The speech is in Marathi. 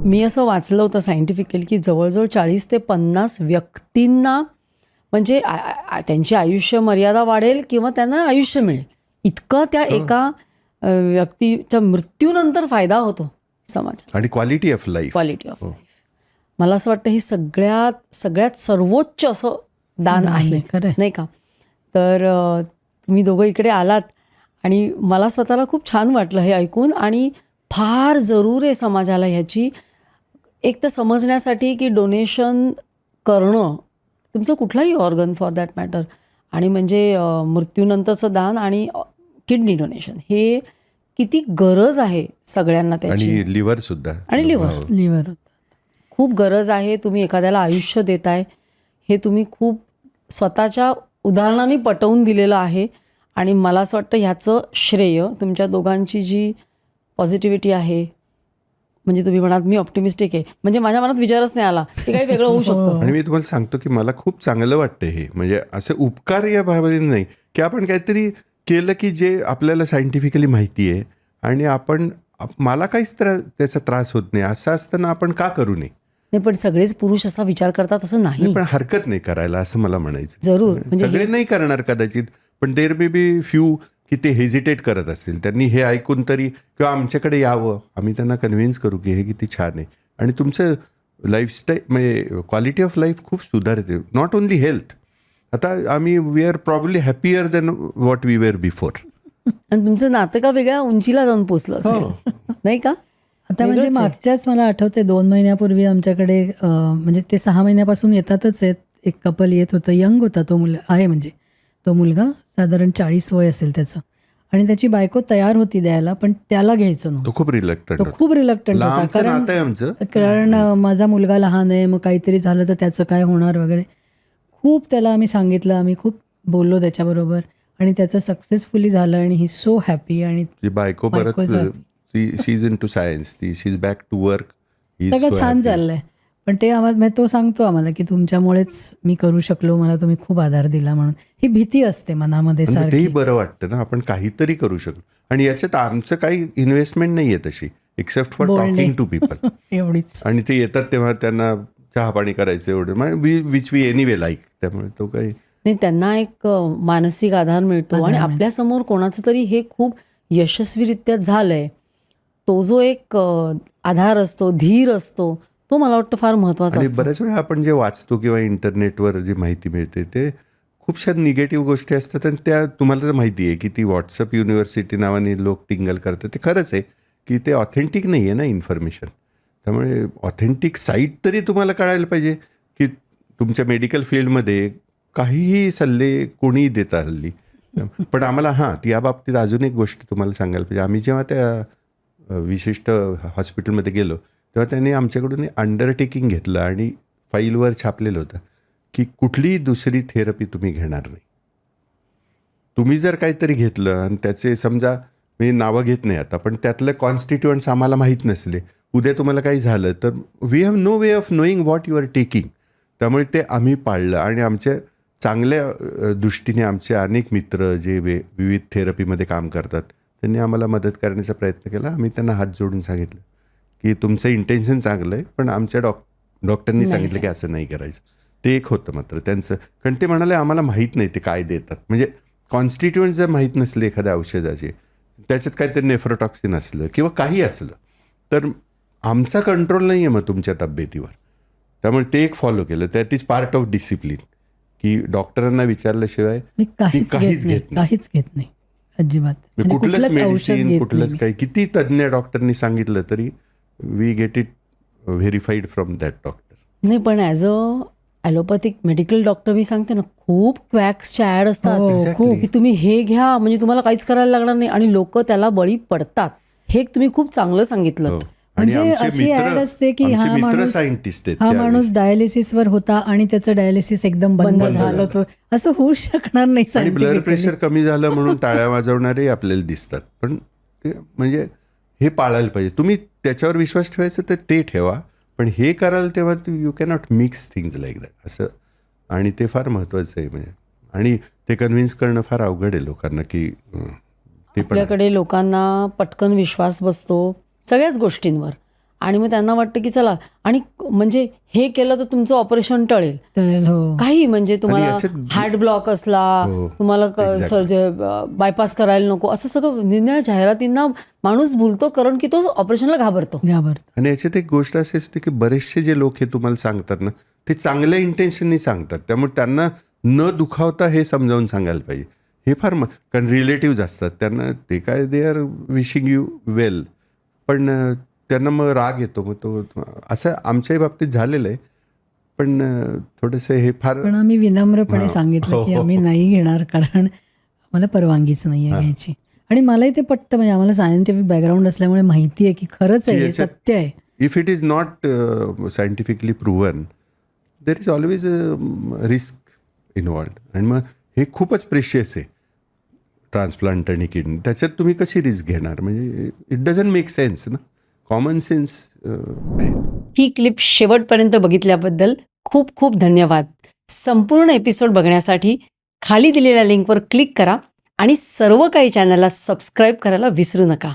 मी असं वाचलं होतं सायंटिफिकली की जवळजवळ 40 ते 50 व्यक्तींना म्हणजे त्यांची आयुष्य मर्यादा वाढेल किंवा त्यांना आयुष्य मिळेल इतकं त्या एका व्यक्तीच्या मृत्यूनंतर फायदा होतो समाजात. आणि क्वालिटी ऑफ लाईफ. मला असं वाटतं हे सगळ्यात सर्वोच्च असं दान आहे, नाही का? तर तुम्ही दोघं इकडे आलात आणि मला स्वतःला खूप छान वाटलं हे ऐकून. आणि फार जरूर आहे समाजाला ह्याची एक तर समजण्यासाठी की डोनेशन करणं तुमचं कुठलाही ऑर्गन फॉर दॅट मॅटर, आणि म्हणजे मृत्यूनंतरचं दान आणि किडनी डोनेशन हे किती गरज आहे सगळ्यांना त्याची. आणि लिव्हर सुद्धा. आणि लिव्हर खूप गरज आहे. तुम्ही एखाद्याला आयुष्य देताय हे तुम्ही खूप स्वतःच्या उदाहरणाने पटवून दिलेलं आहे. आणि मला असं वाटतं ह्याचं श्रेय तुमच्या दोघांची जी पॉझिटिव्हिटी आहे, म्हणजे तुम्ही म्हणाल मी ऑप्टिमिस्टिक आहे, म्हणजे माझ्या मनात विचारच नाही आला की काही वेगळं होऊ शकतं. आणि मी तुम्हाला सांगतो की मला खूप चांगलं वाटतं हे, म्हणजे असं उपकार या भावनेने नाही की आपण काहीतरी केलं की जे आपल्याला सायंटिफिकली माहिती आहे आणि मला काहीच त्याचा त्रास होत नाही असं असताना आपण का करू नये. नाही पण सगळेच पुरुष असा विचार करतात असं नाही. पण हरकत नाही करायला असं मला म्हणायचं. जरूर म्हणजे सगळे नाही करणार कदाचित, पण देर मे बी फ्यू की ते हेजिटेट करत असतील. त्यांनी हे ऐकून तरी किंवा आमच्याकडे यावं, आम्ही त्यांना कन्व्हिन्स करू की हे किती छान आहे आणि तुमचं लाईफस्टाईल म्हणजे क्वालिटी ऑफ लाईफ खूप सुधारते. Not only health. आता we are probably happier than what we were before. आणि तुमचं नातं का वेगळ्या उंचीला जाऊन पोचलं असेल, नाही का? आता म्हणजे मागच्याच मला आठवते 2 महिन्यापूर्वी आमच्याकडे म्हणजे ते 6 महिन्यापासून येतातच आहेत. एक कपल येत होतं, यंग होता तो आहे, म्हणजे तो मुलगा साधारण 40 वय असेल त्याचं, आणि त्याची बायको तयार होती द्यायला, पण त्याला घ्यायचं नव्हतं. तो खूप रिलक्टंट होता. कारण माझा मुलगा लहान आहे, मग काहीतरी झालं तर त्याचं काय होणार वगैरे. खूप त्याला आम्ही सांगितलं, आम्ही खूप बोललो त्याच्याबरोबर, आणि त्याचं सक्सेसफुली झालं आणि ही सो हॅपी. आणि बायको परत she is into science, she is back to work. सगळं छान चाललंय. पण ते आम्हाला तो सांगतो आम्हाला की तुमच्यामुळेच मी करू शकलो, मला तुम्ही खूप आधार दिला म्हणून. ही भीती असते मनामध्ये सारखी. तेही बरं वाटतं ना, आपण काहीतरी करू शकलो. आणि याच्यात आमचं काही इन्व्हेस्टमेंट नाही आहे तशी, except for talking to people एवढीच. आणि ते येतात तेव्हा त्यांना चहा पाणी करायचं एवढं, विच वी एनिवे लाईक. त्यामुळे तो काही नाही, त्यांना एक मानसिक आधार मिळतो. आणि आपल्यासमोर कोणाचं तरी हे खूप यशस्वीरित्या झालंय, तो जो एक आधार असतो, धीर असतो, तो मला वाटतं फार महत्वाचा असतो. बऱ्याच वेळा आपण जे वाचतो किंवा इंटरनेटवर जी माहिती मिळते ते खूपशा निगेटिव्ह गोष्टी असतात, आणि त्या तुम्हाला तर माहिती आहे की ती व्हॉट्सअप युनिव्हर्सिटी नावाने लोक टिंगल करतात. ते खरंच आहे की ते ऑथेंटिक नाही आहे ना इन्फॉर्मेशन. त्यामुळे ऑथेंटिक साईट तरी तुम्हाला कळायला पाहिजे की तुमच्या मेडिकल फील्डमध्ये काहीही सल्ले कोणीही देता हल्ली. पण आम्हाला या बाबतीत अजून एक गोष्ट तुम्हाला सांगायला पाहिजे. आम्ही जेव्हा त्या विशिष्ट हॉस्पिटलमध्ये गेलो तेव्हा त्यांनी आमच्याकडून अंडरटेकिंग घेतलं आणि फाईलवर छापलेलं होतं की कुठलीही दुसरी थेरपी तुम्ही घेणार नाही. तुम्ही जर काहीतरी घेतलं आणि त्याचे समजा मी नावं घेत नाही आता, पण त्यातले कॉन्स्टिट्युएंट्स आम्हाला माहीत नसले, उद्या तुम्हाला काही झालं तर we have no way of knowing what you are taking. त्यामुळे ते आम्ही पाळलं. आणि आमच्या चांगल्या दृष्टीने आमचे अनेक मित्र जे विविध थेरपीमध्ये काम करतात त्यांनी आम्हाला मदत करण्याचा प्रयत्न केला. आम्ही त्यांना हात जोडून सांगितलं की तुमचं इंटेन्शन चांगलं आहे, पण आमच्या डॉक्टरनी सांगितलं की असं नाही करायचं. ते एक होतं मात्र त्यांचं, कारण ते म्हणाले आम्हाला माहीत नाही ते काय देतात. म्हणजे कॉन्स्टिट्युएंट जर माहीत नसले एखाद्या औषधाचे, त्याच्यात काहीतरी नेफ्रोटॉक्सिन असलं किंवा काही असलं तर आमचा कंट्रोल नाही आहे मग तुमच्या तब्येतीवर. त्यामुळे ते एक फॉलो केलं. That is part of discipline की डॉक्टरांना विचारल्याशिवाय काहीच घेत नाही अजिबात. कुठलंच मेडिसिन, कुठलंच काही, किती तज्ज्ञ डॉक्टरनी सांगितलं तरी we get it verified from that doctor. नाही, पण as a allopathic medical doctor मी सांगते ना, खूप क्वॅक्सच्या ॲड असतात की तुम्ही हे घ्या म्हणजे तुम्हाला काहीच करायला लागणार नाही, आणि लोक त्याला बळी पडतात. हे तुम्ही खूप चांगलं सांगितलं. म्हणजे अशी ऍड असते की हा माणूस डायलिसिसवर होता आणि त्याचं डायलिसिस एकदम बंद झालं, तो असं होऊ शकणार नाही. आणि ब्लड प्रेशर कमी झालं म्हणून टाळ्या वाजवणारे आपल्याला दिसतात. पण ते म्हणजे हे पाळायला पाहिजे. तुम्ही त्याच्यावर विश्वास ठेवायचा तर ते ठेवा, पण हे कराल तेव्हा you cannot mix things like that असं. आणि ते फार महत्त्वाचं आहे. म्हणजे आणि ते कन्व्हिन्स करणं फार अवघड आहे लोकांना की ते पण. आपल्याकडे लोकांना पटकन विश्वास बसतो सगळ्याच गोष्टींवर, आणि मग त्यांना वाटतं की चला, आणि म्हणजे हे केलं तर तुमचं ऑपरेशन टळेल, तर हो काही म्हणजे तुम्हाला याच्यात हार्ट ब्लॉक असला, हो, तुम्हाला exactly. बायपास करायला नको, असं सगळं निरनिराळ्या जाहिरातींना माणूस भुलतो, कारण की तो ऑपरेशनला घाबरतो. आणि याच्यात एक गोष्ट अशी असते की बरेचसे जे लोक हे तुम्हाला सांगतात ना, ते चांगल्या इंटेन्शननी सांगतात, त्यामुळे त्यांना न दुखावता हे समजावून सांगायला पाहिजे. हे फार कारण रिलेटिव्ज असतात, त्यांना ते काय दे आर विशिंग यू वेल, पण त्यांना मग राग येतो. मग तो असं आमच्याही बाबतीत झालेलं आहे. पण थोडंसं हे फार, पण आम्ही विनम्रपणे सांगितलं की हो. आम्ही नाही घेणार, कारण मला परवानगीच नाही आहे घ्यायची. आणि मलाही ते पटतं, म्हणजे आम्हाला सायंटिफिक बॅकग्राऊंड असल्यामुळे माहिती आहे की खरंच आहे, हे सत्य आहे. If it is not scientifically proven, there is always risk involved. आणि मग हे खूपच प्रेशियस आहे, ट्रान्सप्लांट आणि किडनी. त्याच्यात तुम्ही कशी रिस्क घेणार? म्हणजे इट डझंट मेक सेन्स ना, कॉमन सेन्स आहे. ही क्लिप शेवटपर्यंत बघितल्याबद्दल खूप खूप धन्यवाद. संपूर्ण एपिसोड बघण्यासाठी खाली दिलेल्या लिंकवर क्लिक करा आणि सर्व काही चॅनलला सबस्क्राईब करायला विसरू नका.